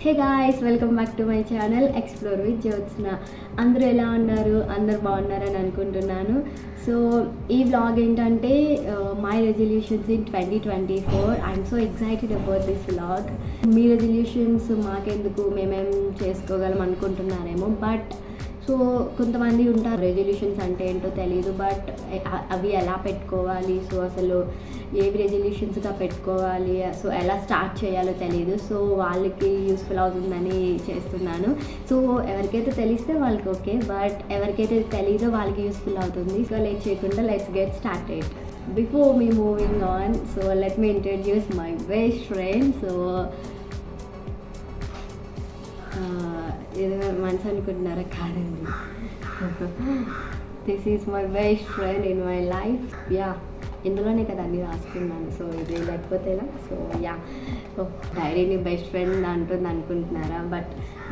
Hey guys, welcome back to my channel explore with Jyotsna. అందరూ ఎలా ఉన్నారు? అందరు బాగున్నారని అనుకుంటున్నాను. సో ఈ వ్లాగ్ ఏంటంటే my resolutions in 2024. I'm so excited about this vlog. Me resolutions మాకెందుకు, మేమేం చేసుకోగలం అనుకుంటున్నారేమో. బట్ సో కొంతమంది ఉంటారు రెజల్యూషన్స్ అంటే ఏంటో తెలియదు, బట్ అవి ఎలా పెట్టుకోవాలి, సో అసలు ఏవి రెజల్యూషన్స్గా పెట్టుకోవాలి, సో ఎలా స్టార్ట్ చేయాలో తెలియదు. సో వాళ్ళకి యూస్ఫుల్ అవుతుందని చేస్తున్నాను. సో ఎవరికైతే తెలిస్తే వాళ్ళకి ఓకే, బట్ ఎవరికైతే తెలీదో వాళ్ళకి యూస్ఫుల్ అవుతుంది. సో లేట్ చేయకుండా let's get started. Before me moving on, so let me introduce my best friend. So ఏదో మనసు అనుకుంటున్నారా? కాదండి, this is my best friend in my life. Yeah, ఇందులోనే కదా అన్నీ రాసుకున్నాను. సో ఇది లేకపోతే ఎలా? సో యా, డైరీని బెస్ట్ ఫ్రెండ్ అంటుంది అనుకుంటున్నారా? బట్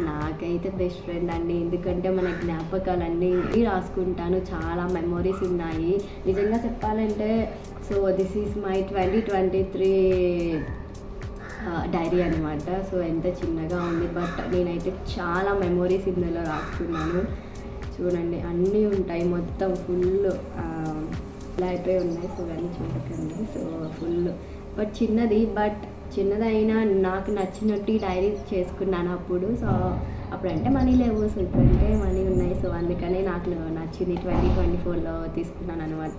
నాకైతే బెస్ట్ ఫ్రెండ్ అండి. ఎందుకంటే మన జ్ఞాపకాలన్నీ రాసుకుంటాను, చాలా మెమొరీస్ ఉన్నాయి. నిజంగా చెప్పాలంటే so this is my 2023 diary అనమాట. సో ఎంత చిన్నగా ఉంది, బట్ నేనైతే చాలా మెమొరీస్ ఇందులో రాసుకున్నాను. చూడండి, అన్నీ ఉంటాయి, మొత్తం ఫుల్ ఇలా అయిపోయి ఉన్నాయి. సో అన్నీ చూడకండి. సో ఫుల్ బట్ చిన్నది, బట్ చిన్నదైనా నాకు నచ్చినట్టు ఈ డైరీ చేసుకున్నాను అప్పుడు. సో అప్పుడంటే మనీ లేవు, సో ఇప్పుడంటే మనీ ఉన్నాయి. సో అందుకనే నాకు నచ్చింది 2024లో తీసుకున్నాను అనమాట.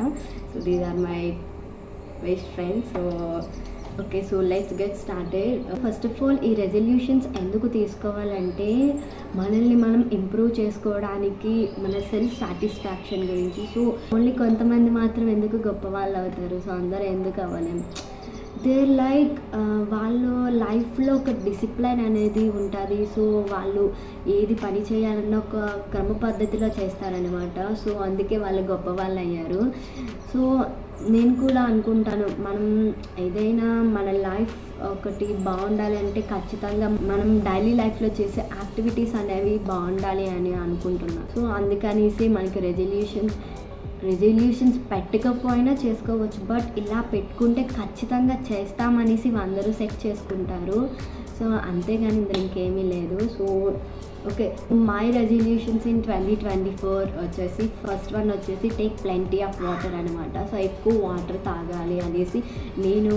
So these are my best friends. So okay, so let's get started. First of all, ఈ రెజల్యూషన్స్ ఎందుకు తీసుకోవాలంటే మనల్ని మనం ఇంప్రూవ్ చేసుకోవడానికి, మన సెల్ఫ్ సాటిస్ఫాక్షన్ గురించి. సో ఓన్లీ కొంతమంది మాత్రం ఎందుకు గొప్ప వాళ్ళు అవుతారు, సో అందరూ ఎందుకు అవ్వలేం. దేర్ లైక్ వాళ్ళు లైఫ్లో ఒక డిసిప్లైన్ అనేది ఉంటుంది. సో వాళ్ళు ఏది పని చేయాలన్న ఒక క్రమ పద్ధతిలో చేస్తారనమాట. సో అందుకే వాళ్ళు గొప్ప వాళ్ళు అయ్యారు. సో నేను కూడా అనుకుంటాను, మనం ఏదైనా మన లైఫ్ ఒకటి బాగుండాలి అంటే ఖచ్చితంగా మనం డైలీ లైఫ్లో చేసే యాక్టివిటీస్ అనేవి బాగుండాలి అని అనుకుంటున్నాను. సో అందుకనేసి మనకి రెజల్యూషన్స్ పెట్టకపోయినా చేసుకోవచ్చు, బట్ ఇలా పెట్టుకుంటే ఖచ్చితంగా చేస్తామనేసి అందరూ సెట్ చేసుకుంటారు. సో అంతేగాని ఇంకేమీ లేదు. So okay, my resolutions in 2024 వచ్చేసి ఫస్ట్ వన్ వచ్చేసి టేక్ ప్లెంటీ ఆఫ్ వాటర్ అనమాట. సో ఎక్కువ వాటర్ తాగాలి అనేసి నేను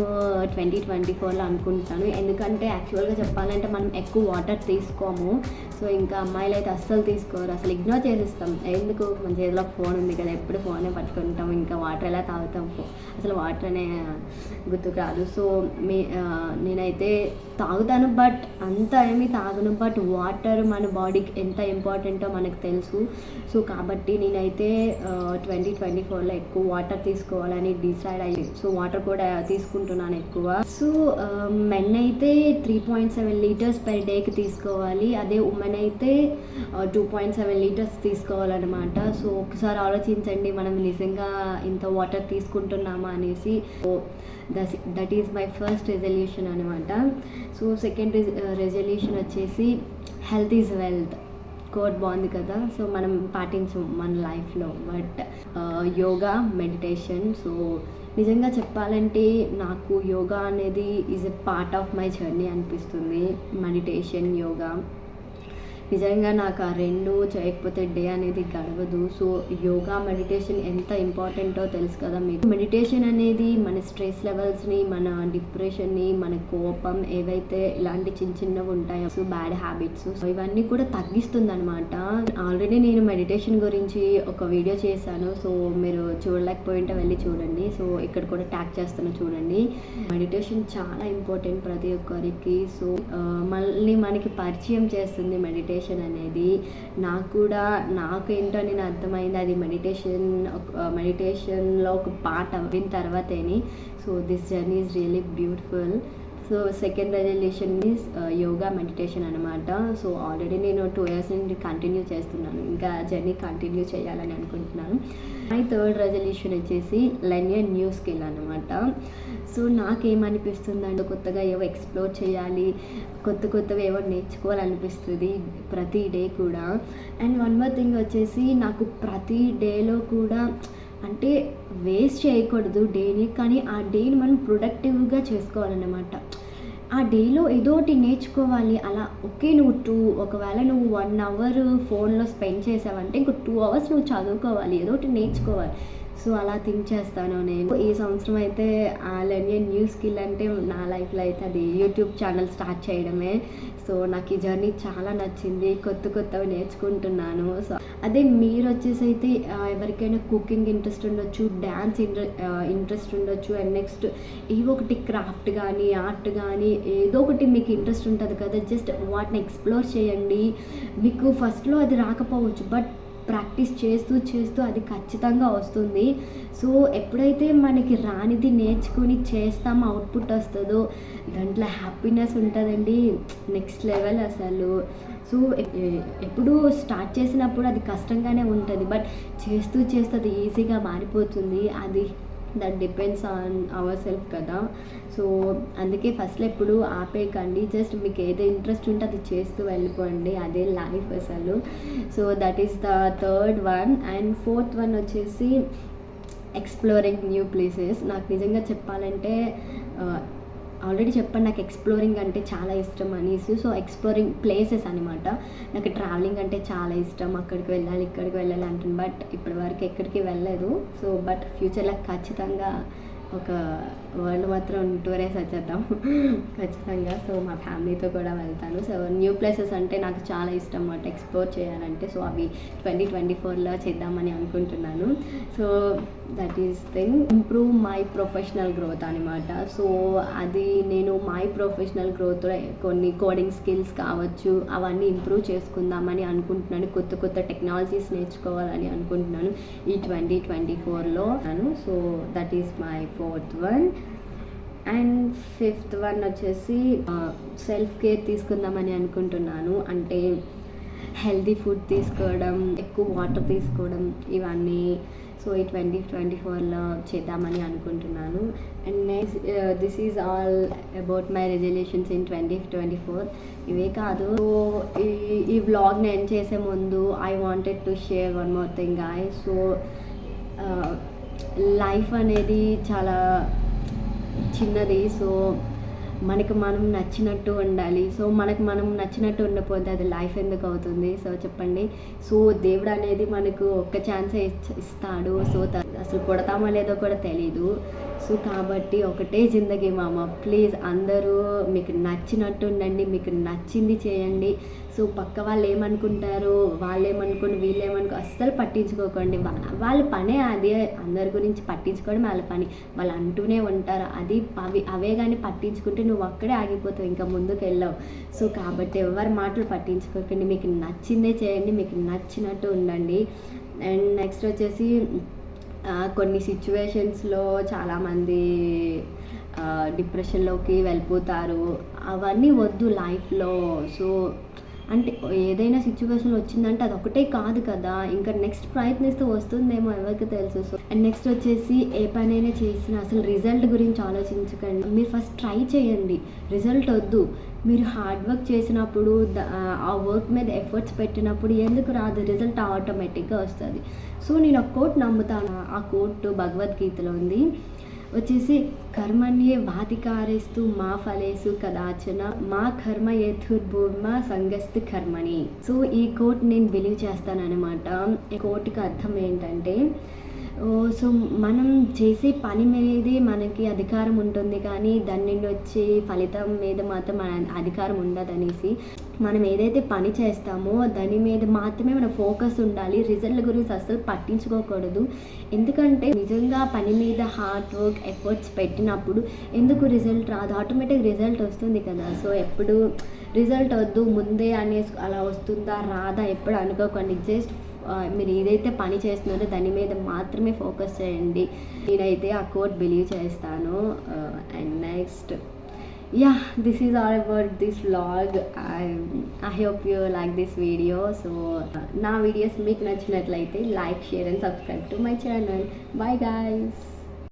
2024లో అనుకుంటాను. ఎందుకంటే యాక్చువల్గా చెప్పాలంటే మనం ఎక్కువ వాటర్ తీసుకోము. సో ఇంకా అమ్మాయిలు అయితే అస్సలు తీసుకోరు, అసలు ఇగ్నోర్ చేసేస్తాం. ఎందుకు, మన చేతిలో ఫోన్ ఉంది కదా, ఎప్పుడు ఫోనే పట్టుకుంటాం, ఇంకా వాటర్ ఎలా తాగుతాం, అసలు వాటర్ అనే గుర్తుకు రాదు. సో నేనైతే తాగుతాను, బట్ అంత ఏమీ తాగను. బట్ వాటర్ మన బాడీకి ఎంత ఇంపార్టెంటో మనకు తెలుసు. సో కాబట్టి నేనైతే 2024లో ఎక్కువ వాటర్ తీసుకోవాలని డిసైడ్ అయ్యి, సో వాటర్ కూడా తీసుకుంటున్నాను ఎక్కువ. సో మెన్ అయితే 3.7 లీటర్స్ పెర్ డేకి తీసుకోవాలి, అదే ఉమెన్ అయితే 2.7 లీటర్స్ తీసుకోవాలన్నమాట. సో ఒకసారి ఆలోచించండి, మనం నిజంగా ఇంత వాటర్ తీసుకుంటున్నామా అనేసి. So that is my first resolution అనమాట. సో సెకండ్ రెజల్యూషన్ వచ్చేసి హెల్త్ ఈజ్ వెల్త్. కోట్ బాగుంది కదా, సో మనం పాటించం మన లైఫ్లో. But yoga, meditation. సో నిజంగా చెప్పాలంటే నాకు యోగా అనేది is a part of my journey అనిపిస్తుంది. మెడిటేషన్, యోగా నిజంగా నాకు ఆ రెండు చేయకపోతే డే అనేది గడవదు. సో యోగా, మెడిటేషన్ ఎంత ఇంపార్టెంటో తెలుసు కదా మీకు. మెడిటేషన్ అనేది మన స్ట్రెస్ లెవెల్స్ని, మన డిప్రెషన్ని, మన కోపం, ఏవైతే ఇలాంటి చిన్న చిన్నవి ఉంటాయో, సో బ్యాడ్ హ్యాబిట్స్, సో ఇవన్నీ కూడా తగ్గిస్తుంది అనమాట. ఆల్రెడీ నేను మెడిటేషన్ గురించి ఒక వీడియో చేశాను. సో మీరు చూడలేకపోయింటే వెళ్ళి చూడండి. సో ఇక్కడ కూడా ట్యాగ్ చేస్తాను, చూడండి. మెడిటేషన్ చాలా ఇంపార్టెంట్ ప్రతి ఒక్కరికి. సో మళ్ళీ మనకి పరిచయం చేస్తుంది మెడిటేషన్ అనేది. నాకేంటో నేను అర్థమైంది, అది మెడిటేషన్లో ఒక పార్ట్ అయిన తర్వాతేని. So this journey is really beautiful. So second resolution is yoga, meditation అనమాట. సో ఆల్రెడీ నేను 2 years నుండి కంటిన్యూ చేస్తున్నాను, ఇంకా జర్నీ కంటిన్యూ చేయాలని అనుకుంటున్నాను. మై థర్డ్ రెజల్యూషన్ వచ్చేసి లెర్న్ ఎ న్యూ స్కిల్ అనమాట. సో నాకేమనిపిస్తుందంటే కొత్తగా ఏవో ఎక్స్ప్లోర్ చేయాలి, కొత్తవి ఏవో నేర్చుకోవాలనిపిస్తుంది ప్రతి డే కూడా. అండ్ వన్ మోర్ థింగ్ వచ్చేసి, నాకు ప్రతి డేలో కూడా అంటే వేస్ట్ చేయకూడదు డేని, కానీ ఆ డేని మనం ప్రొడక్టివ్గా చేసుకోవాలన్నమాట. ఆ డేలో ఏదో ఒకటి నేర్చుకోవాలి. అలా ఓకే, నువ్వు ఒకవేళ నువ్వు 1 అవర్ ఫోన్‌లో స్పెండ్ చేసావంటే ఇంకో 2 అవర్స్ నువ్వు చదువుకోవాలి. ఏదో ఒకటి నేర్చుకోవాలి. సో, అలా థింక్ చేస్తాను నేను. ఈ సంవత్సరం అయితే లెర్న్ ఎ న్యూ స్కిల్ అంటే నా లైఫ్‌లో అయితే అది యూట్యూబ్ ఛానల్ స్టార్ట్ చేయడమే. సో, నాకు ఈ జర్నీ చాలా నచ్చింది. కొత్తవి నేర్చుకుంటున్నాను. సో, అదే మీరొచ్చేసి అయితే ఎవరికైనా కుకింగ్ ఇంట్రెస్ట్ ఉండొచ్చు, డాన్స్ ఇంట్రెస్ట్ ఉండొచ్చు. అండ్ నెక్స్ట్ ఏవో ఒకటి క్రాఫ్ట్ గానీ, ఆర్ట్ గానీ ఏదో ఒకటి మీకు ఇంట్రెస్ట్ ఉంటది కదా! జస్ట్ వాటిని ఎక్స్‌ప్లోర్ చేయండి. మీకు ఫస్ట్‌లో అది రాకపోవచ్చు. బట్ ప్రాక్టీస్ చేస్తూ అది ఖచ్చితంగా వస్తుంది. సో, ఎప్పుడైతే మనకి రానిది నేర్చుకొని చేస్తామో, అవుట్‌పుట్ వస్తదో దాంట్లో హ్యాపీనెస్ ఉంటదండి. నెక్స్ట్ లెవెల్ అసలు. సో, ఎప్పుడూ స్టార్ట్ చేసినప్పుడు అది కష్టంగానే ఉంటది. బట్ చేస్తూ అది ఈజీగా మారిపోతుంది. అది that depends on our self కదా! సో, అందుకే ఫస్ట్‌లో ఎప్పుడు ఆపేయకండి. జస్ట్ మీకు ఏది ఇంట్రెస్ట్ ఉంటే అది చేస్తూ వెళ్ళిపోండి. అదే లైఫ్ అసలు. So, that is the third one. And fourth one వచ్చేసి ఎక్స్‌ప్లోరింగ్ న్యూ ప్లేసెస్. నాకు నిజంగా చెప్పాలంటే ఆల్రెడీ చెప్పాను నాకు ఎక్స్‌ప్లోరింగ్ అంటే చాలా ఇష్టం అనేసి. సో, ఎక్స్‌ప్లోరింగ్ ప్లేసెస్ అనమాట. నాకు ట్రావెలింగ్ అంటే చాలా ఇష్టం. అక్కడికి వెళ్ళాలి, ఇక్కడికి వెళ్ళాలి అంటుంది. బట్ ఇప్పటివరకు ఎక్కడికి వెళ్ళలేదు. సో, బట్ ఫ్యూచర్‌లో ఖచ్చితంగా ఒక వరల్డ్ మాత్రం టూరేసి వచ్చేద్దాం ఖచ్చితంగా. సో, మా ఫ్యామిలీతో కూడా వెళ్తాను. సో, న్యూ ప్లేసెస్ అంటే నాకు చాలా ఇష్టం అన్నమాట ఎక్స్‌ప్లోర్ చేయాలంటే. సో, అవి 2024లో చేద్దామని అనుకుంటున్నాను. So, that is thing. Improve my professional growth అనమాట. సో, అది నేను మై ప్రొఫెషనల్ గ్రోత్‌లో కొన్ని కోడింగ్ స్కిల్స్ కావచ్చు, అవన్నీ ఇంప్రూవ్ చేసుకుందామని అనుకుంటున్నాను. కొత్త టెక్నాలజీస్ నేర్చుకోవాలని అనుకుంటున్నాను ఈ 2024లో. So, that is my fourth one. And fifth one వచ్చేసి సెల్ఫ్ కేర్ తీసుకుందామని అనుకుంటున్నాను. అంటే హెల్తీ ఫుడ్ తీసుకోవడం, ఎక్కువ వాటర్ తీసుకోవడం, ఇవన్నీ. సో, ఈ 2024లో చేద్దామని అనుకుంటున్నాను. And next this is all about my resolutions in 2024. ఇవే కాదు. సో, ఈ వ్లాగ్ని ఎండ్ చేసే ముందు I wanted to share one more thing guys. So, life అనేది చాలా చిన్నది. సో, మనకు మనం నచ్చినట్టు ఉండాలి. సో, మనకు మనం నచ్చినట్టు ఉండకపోతే అది లైఫ్ ఎందుకు అవుతుంది? సో, చెప్పండి. సో, దేవుడు అనేది మనకు ఒక్క ఛాన్సే ఇస్తాడు. సో, అసలు కొడతామో లేదో కూడా తెలీదు. సో, కాబట్టి ఒకటే జిందగీ మామ. ప్లీజ్ అందరూ మీకు నచ్చినట్టు ఉండండి. మీకు నచ్చింది చేయండి. సో, పక్క వాళ్ళు ఏమనుకుంటారు, వీళ్ళేమనుకో అస్సలు పట్టించుకోకండి. వాళ్ళ పనే అదే. అందరి గురించి పట్టించుకోవడం వాళ్ళ పని. వాళ్ళు అంటూనే ఉంటారు. అవే కానీ పట్టించుకుంటే నువ్వు అక్కడే ఆగిపోతావు, ఇంకా ముందుకు వెళ్ళావు. సో, కాబట్టి ఎవరి మాటలు పట్టించుకోకండి. మీకు నచ్చిందే చేయండి. మీకు నచ్చినట్టు ఉండండి. అండ్ నెక్స్ట్ వచ్చేసి కొన్ని సిచ్యువేషన్స్లో చాలామంది డిప్రెషన్లోకి వెళ్ళిపోతారు. అవన్నీ వద్దు లైఫ్లో. సో, అంటే ఏదైనా సిచ్యువేషన్ వచ్చిందంటే అది ఒకటే కాదు కదా, ఇంకా నెక్స్ట్ ప్రయత్నిస్తూ వస్తుందేమో ఎవరికి తెలుసు. సో, అండ్ నెక్స్ట్ వచ్చేసి ఏ పనైనా చేసినా అసలు రిజల్ట్ గురించి ఆలోచించకండి. మీరు ఫస్ట్ ట్రై చేయండి. రిజల్ట్ వద్దు. మీరు హార్డ్ వర్క్ చేసినప్పుడు ఆ వర్క్ మీద ఎఫర్ట్స్ పెట్టినప్పుడు ఎందుకు రాదు, రిజల్ట్ ఆటోమేటిక్గా వస్తుంది. సో, నేను ఒక కోట్ నమ్ముతాను. ఆ కోట్ భగవద్గీతలో ఉంది. వచ్చేసి కర్మణ్యే వాధికారేస్తు మా ఫలేసు కదాచన మా కర్మ యథుర్భూమ సంగస్తు కర్మణి. సో, ఈ కోట్ నేను బిలీవ్ చేస్తానన్నమాట. ఈ కోట్కి అర్థం ఏంటంటే, సో, మనం చేసే పని మీదే మనకి అధికారం ఉంటుంది, కానీ దాని నుండి వచ్చే ఫలితం మీద మాత్రం మన అధికారం ఉండదనేసి. మనం ఏదైతే పని చేస్తామో దాని మీద మాత్రమే మన ఫోకస్ ఉండాలి. రిజల్ట్ గురించి అస్సలు పట్టించుకోకూడదు. ఎందుకంటే నిజంగా పని మీద హార్డ్ వర్క్ ఎఫర్ట్స్ పెట్టినప్పుడు ఎందుకు రిజల్ట్ రాదు, ఆటోమేటిక్ రిజల్ట్ వస్తుంది కదా. సో, ఎప్పుడు రిజల్ట్ వద్దు ముందే అనేసి అలా వస్తుందా రాదా ఎప్పుడు అనుకోకండి. జస్ట్ మీరు ఏదైతే పని చేస్తున్నారో దాని మీద మాత్రమే ఫోకస్ చేయండి. నేనైతే ఆ కోట్ బిలీవ్ చేస్తాను. And next this is all about this vlog. I hope you like this video. So, నా వీడియోస్ మీకు నచ్చినట్లయితే like, share and subscribe to my channel. Bye guys.